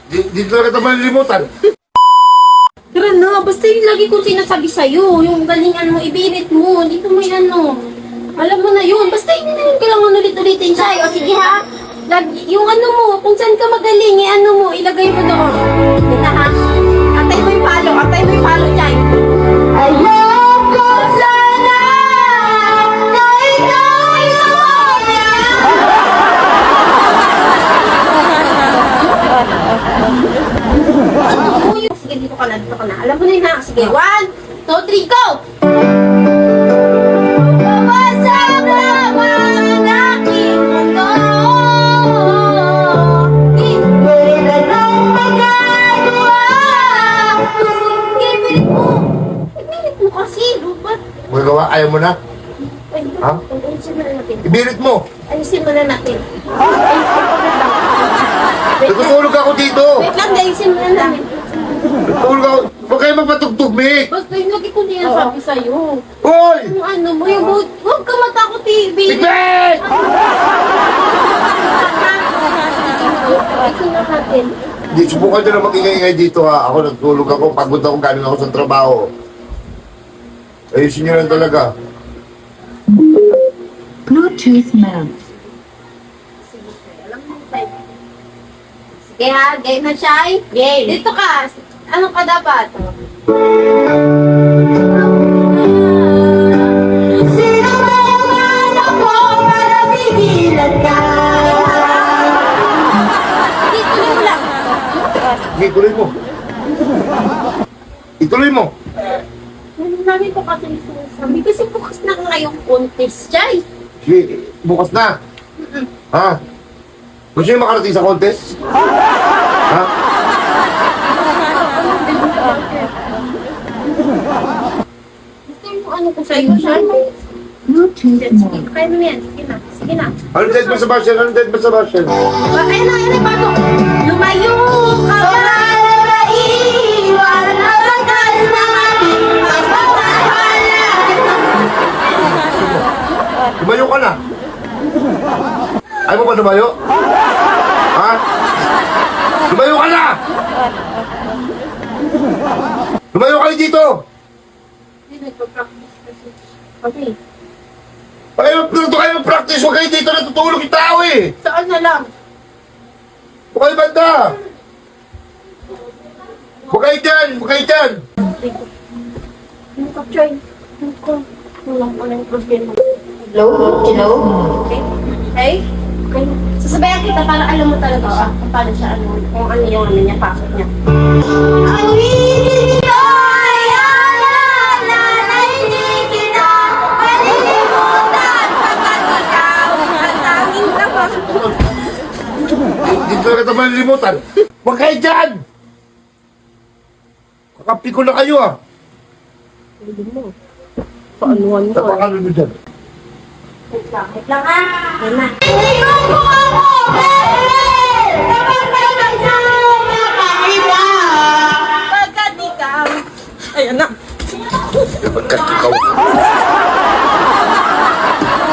Dito na kita malilimutan. Tara na, basta yung lagi kong sinasabi sa'yo, yung galingan mo, ibirit mo, dito mo yan, alam mo na yun, basta yun na yun, kailangan ulit-ulitin siya. O sige ha, yung ano mo, kung saan ka magaling, ilagay mo doon. Dito ha, atay mo yung palo dyan. Alam ko sana, na ikaw sige, dito ka na. Alam mo na yun ha. Sige, 1, 2, 3, go! Bawasak naman aking mundo. Hindi na lang magagawa. Sige, pilit mo. Pilit mo kasi. Ba't? Magagawa, ayaw mo na? Ha? Ayusin mo na natin. Ibirit mo. Ayusin mo na natin. Natutulog ako dito. Wait lang, ayusin mo na natin. Natutulog ako. Huwag kayo magpatugtog, Mick. Basta yung lagi ko niya sabi sa'yo. Hoy! Yung ano mo, yung huwag ka matakot, TV. Mick! Mick! Ayusin na natin. Hindi, subukan nyo na mag-ingay-ingay dito ha. Ako nagtulog ako, pagod ako, galing ako sa trabaho. Ayusin nyo lang talaga. Bluetooth mode. Alam mo yung type. Sige ha, game na siya. Game. Dito ka. Ano ka dapat? Sino ba naman ako para pigilan ka? Ituloy mo lang. Sige, tuloy mo. Ituloy mo. Namin po kasi sabi kasi bukas na ngayong contest, Chay. Sige, bukas na. Ha? Gusto nyo makarating sa contest? Ha? Gusto yung ano ko sa'yo, Chay. Bluetooth Sige, mode. kaya mo yan. Sige na. Ano dead ba, Sebastian? Ano dead ba, Sebastian? Ayun na, bago. Lumayo ka ba? Naiiwan na bagas na ating pagpapahala. Lumayo ka na. Ayaw mo ba lumayo? Ha? Lumayo ka na! Lumayo kayo dito! Okay. Kayo mag-practice, huwag kayo dito natutulog yung tao eh! Saan na lang? Huwag kayo banda! Huwag kayo dyan! Huwag kayo dyan! Yung kapsay. Walang ko ng problema. Hello? Hello? Okay? Okay? Okay. Sasabayan kita para alam mo talaga siya kung paano siya, kung ano yung ano niya, pasok niya. Ang ibig ko ay alala na hindi kita malilimutan kapag ikaw ang tanging labang. Dito na kita malilimutan! Huwag kayo dyan! Kakampi ko na kayo ah! Hindi mo. Paanuhan mo. Tapos ano nyo dyan? Wait lang ha. Yan na. Hindi ko